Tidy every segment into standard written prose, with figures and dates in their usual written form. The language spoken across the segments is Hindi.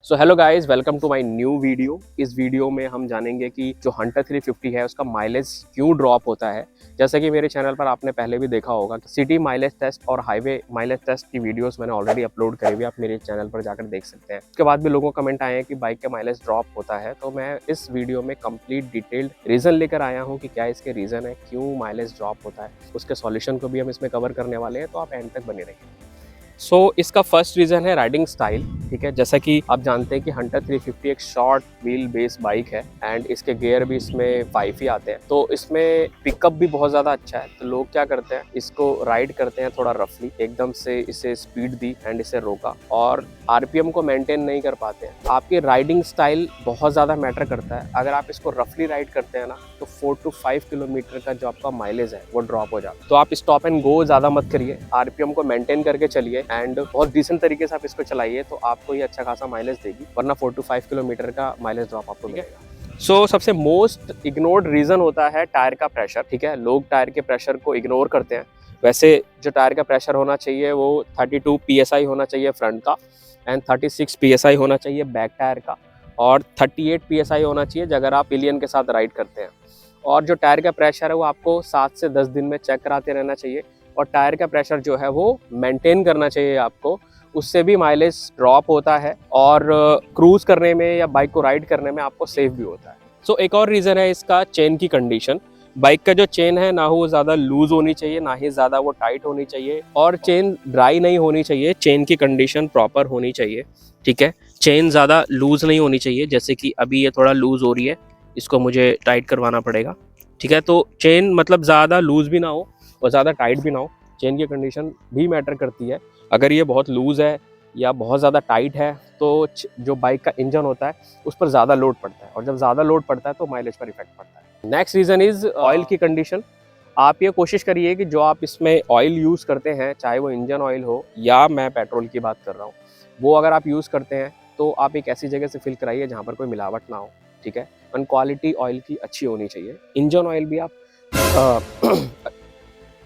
So hello guys, welcome to my new video. इस वीडियो में हम जानेंगे कि जो हंटर 350 है उसका माइलेज क्यों ड्रॉप होता है। जैसा कि मेरे चैनल पर आपने पहले भी देखा होगा कि सिटी माइलेज टेस्ट और हाईवे माइलेज टेस्ट की वीडियोस मैंने ऑलरेडी अपलोड करी हुई, आप मेरे चैनल पर जाकर देख सकते हैं। उसके बाद भी लोगों का कमेंट आए हैं कि बाइक का माइलेज ड्रॉप होता है, तो मैं इस वीडियो में कंप्लीट डिटेल्ड रीजन लेकर आया हूँ कि क्या इसके रीजन है, क्यों माइलेज ड्रॉप होता है। उसके सॉल्यूशन को भी हम इसमें कवर करने वाले हैं, तो आप एंड तक बने रहिए। इसका फर्स्ट रीज़न है राइडिंग स्टाइल। ठीक है, जैसा कि आप जानते हैं कि हंटर 350 एक शॉर्ट व्हील बेस बाइक है एंड इसके गियर भी इसमें 5 ही आते हैं, तो इसमें पिकअप भी बहुत ज़्यादा अच्छा है। तो लोग क्या करते हैं, इसको राइड करते हैं थोड़ा रफली, एकदम से इसे स्पीड दी एंड इसे रोका और आरपीएम को मेंटेन नहीं कर पाते हैं। आपकी राइडिंग स्टाइल बहुत ज़्यादा मैटर करता है। अगर आप इसको रफली राइड करते हैं ना, तो 4 to 5 किलोमीटर का जो आपका माइलेज है वो ड्रॉप हो जाता है। तो आप स्टॉप एंड गो ज़्यादा मत करिए, आरपीएम को मेंटेन करके चलिए एंड बहुत डिसेंट तरीके से आप इसको चलाइए, तो आपको ये अच्छा खासा माइलेज देगी, वरना 4 to 5 किलोमीटर का माइलेज ड्रॉप आपको मिलेगा। सबसे मोस्ट इग्नोर्ड रीजन होता है टायर का प्रेशर। ठीक है, लोग टायर के प्रेशर को इग्नोर करते हैं। वैसे जो टायर का प्रेशर होना चाहिए वो 32 psi होना चाहिए फ्रंट का एंड 36 psi होना चाहिए बैक टायर का और 38 psi होना चाहिए अगर आप पिलियन के साथ राइड करते हैं। और जो टायर का प्रेशर है वो आपको 7 से 10 दिन में चेक कराते रहना चाहिए और टायर का प्रेशर जो है वो मेंटेन करना चाहिए आपको। उससे भी माइलेज ड्रॉप होता है और क्रूज करने में या बाइक को राइड करने में आपको सेफ भी होता है। एक और रीज़न है इसका चेन की कंडीशन। बाइक का जो चेन है ना, वो ज़्यादा लूज होनी चाहिए ना ही ज़्यादा वो टाइट होनी चाहिए और चेन ड्राई नहीं होनी चाहिए। चेन की कंडीशन प्रॉपर होनी चाहिए। ठीक है, चेन ज़्यादा लूज नहीं होनी चाहिए, जैसे कि अभी ये थोड़ा लूज हो रही है, इसको मुझे टाइट करवाना पड़ेगा। ठीक है, तो चेन मतलब ज़्यादा लूज भी ना हो और ज़्यादा टाइट भी ना हो। चेन की कंडीशन भी मैटर करती है। अगर ये बहुत लूज़ है या बहुत ज़्यादा टाइट है तो जो बाइक का इंजन होता है उस पर ज़्यादा लोड पड़ता है और जब ज़्यादा लोड पड़ता है तो माइलेज पर इफेक्ट पड़ता है। नेक्स्ट रीज़न इज़ ऑयल की कंडीशन। आप ये कोशिश करिए कि जो आप इसमें ऑयल यूज़ करते हैं, चाहे वो इंजन ऑयल हो या मैं पेट्रोल की बात कर रहा हूँ, वो अगर आप यूज़ करते हैं तो आप एक ऐसी जगह से फिल कराइए जहाँ पर कोई मिलावट ना हो। ठीक है, और क्वालिटी ऑयल की अच्छी होनी चाहिए। इंजन ऑयल भी आप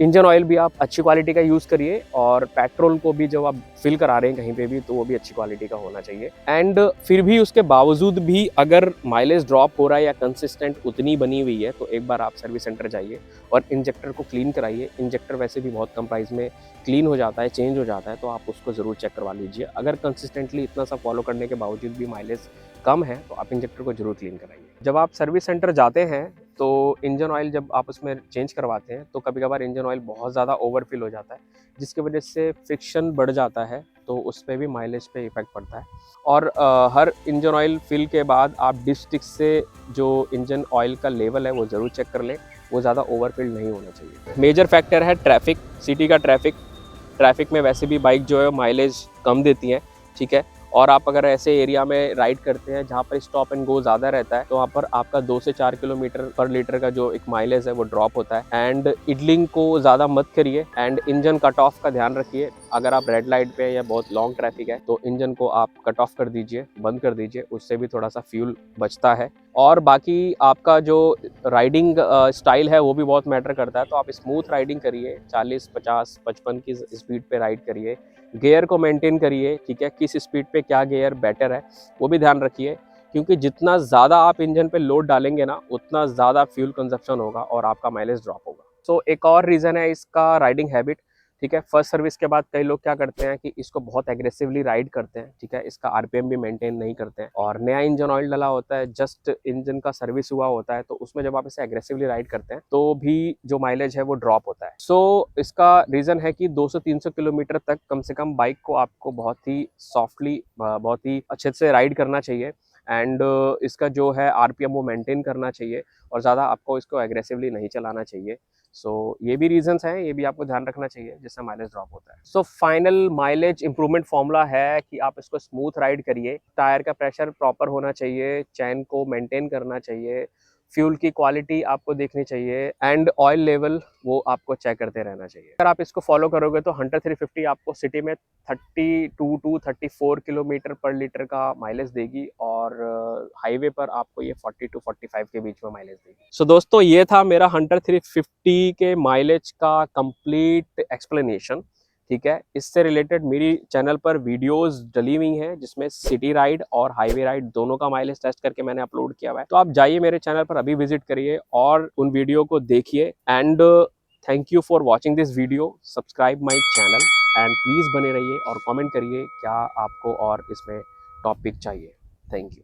इंजन ऑयल भी आप अच्छी क्वालिटी का यूज़ करिए और पेट्रोल को भी जब आप फिल करा रहे हैं कहीं पे भी, तो वो भी अच्छी क्वालिटी का होना चाहिए। एंड फिर भी उसके बावजूद भी अगर माइलेज ड्रॉप हो रहा है या कंसिस्टेंट उतनी बनी हुई है, तो एक बार आप सर्विस सेंटर जाइए और इंजेक्टर को क्लीन कराइए। इंजेक्टर वैसे भी बहुत कम प्राइस में क्लीन हो जाता है, चेंज हो जाता है, तो आप उसको ज़रूर चेक करवा लीजिए। अगर कंसिस्टेंटली इतना सा फॉलो करने के बावजूद भी माइलेज कम है, तो आप इंजेक्टर को जरूर क्लीन कराइए। जब आप सर्विस सेंटर जाते हैं तो इंजन ऑयल जब आप उसमें चेंज करवाते हैं, तो कभी कभार इंजन ऑयल बहुत ज़्यादा ओवरफिल हो जाता है, जिसकी वजह से फ्रिक्शन बढ़ जाता है, तो उस पर भी माइलेज पे इफेक्ट पड़ता है। और हर इंजन ऑयल फिल के बाद आप डिस्ट्रिक्ट से जो इंजन ऑयल का लेवल है वो ज़रूर चेक कर लें, वो ज़्यादा ओवरफिल नहीं होना चाहिए। मेजर फैक्टर है ट्रैफिक, सिटी का ट्रैफिक। ट्रैफिक में वैसे भी बाइक जो है माइलेज कम देती हैं। ठीक है, और आप अगर ऐसे एरिया में राइड करते हैं जहाँ पर स्टॉप एंड गो ज़्यादा रहता है, तो वहाँ पर आपका 2 से 4 किलोमीटर पर लीटर का जो एक माइलेज है वो ड्रॉप होता है। एंड इडलिंग को ज़्यादा मत करिए एंड इंजन कट ऑफ का ध्यान रखिए। अगर आप रेड लाइट पे या बहुत लॉन्ग ट्रैफिक है तो इंजन को आप कट ऑफ कर दीजिए, बंद कर दीजिए, उससे भी थोड़ा सा फ्यूल बचता है। और बाकी आपका जो राइडिंग स्टाइल है वो भी बहुत मैटर करता है, तो आप स्मूथ राइडिंग करिए, 40, 50, 55 की स्पीड पे राइड करिए। गियर को मेंटेन करिए। ठीक है, किस स्पीड पे क्या गियर बेटर है वो भी ध्यान रखिए, क्योंकि जितना ज़्यादा आप इंजन पे लोड डालेंगे ना, उतना ज़्यादा फ्यूल कंजप्शन होगा और आपका माइलेज ड्रॉप होगा। एक और रीज़न है इसका राइडिंग हैबिट। ठीक है, फर्स्ट सर्विस के बाद कई लोग क्या करते हैं कि इसको बहुत एग्रेसिवली राइड करते हैं। ठीक है, इसका आरपीएम भी मेंटेन नहीं करते हैं और नया इंजन ऑयल डला होता है, जस्ट इंजन का सर्विस हुआ होता है, तो उसमें जब आप इसे एग्रेसिवली राइड करते हैं तो भी जो माइलेज है वो ड्रॉप होता है। इसका रीज़न है कि 200-300 किलोमीटर तक कम से कम बाइक को आपको बहुत ही सॉफ्टली, बहुत ही अच्छे से राइड करना चाहिए एंड इसका जो है आरपीएम वो मेंटेन करना चाहिए और ज़्यादा आपको इसको एग्रेसिवली नहीं चलाना चाहिए। ये भी रीजंस हैं, ये भी आपको ध्यान रखना चाहिए जिससे माइलेज ड्रॉप होता है। फाइनल माइलेज इंप्रूवमेंट फॉर्मूला है कि आप इसको स्मूथ राइड करिए, टायर का प्रेशर प्रॉपर होना चाहिए, चैन को मेंटेन करना चाहिए, फ्यूल की क्वालिटी आपको देखनी चाहिए एंड ऑयल लेवल वो आपको चेक करते रहना चाहिए। अगर आप इसको फॉलो करोगे तो हंटर 350 आपको सिटी में 32 टू 34 किलोमीटर पर लीटर का माइलेज देगी और हाईवे पर आपको ये 40 टू 45 के बीच में माइलेज देगी। दोस्तों, ये था मेरा हंटर 350 के माइलेज का कंप्लीट एक्सप्लेनेशन। ठीक है। इससे रिलेटेड मेरी चैनल पर वीडियोस डली हुई हैं जिसमें सिटी राइड और हाईवे राइड दोनों का माइलेज टेस्ट करके मैंने अपलोड किया हुआ है। तो आप जाइए मेरे चैनल पर अभी विजिट करिए और उन वीडियो को देखिए। And thank you for watching this video. Subscribe my channel and please बने रहिए और कमेंट करिए क्या आपको और इसमें टॉपिक चाहिए। Thank you.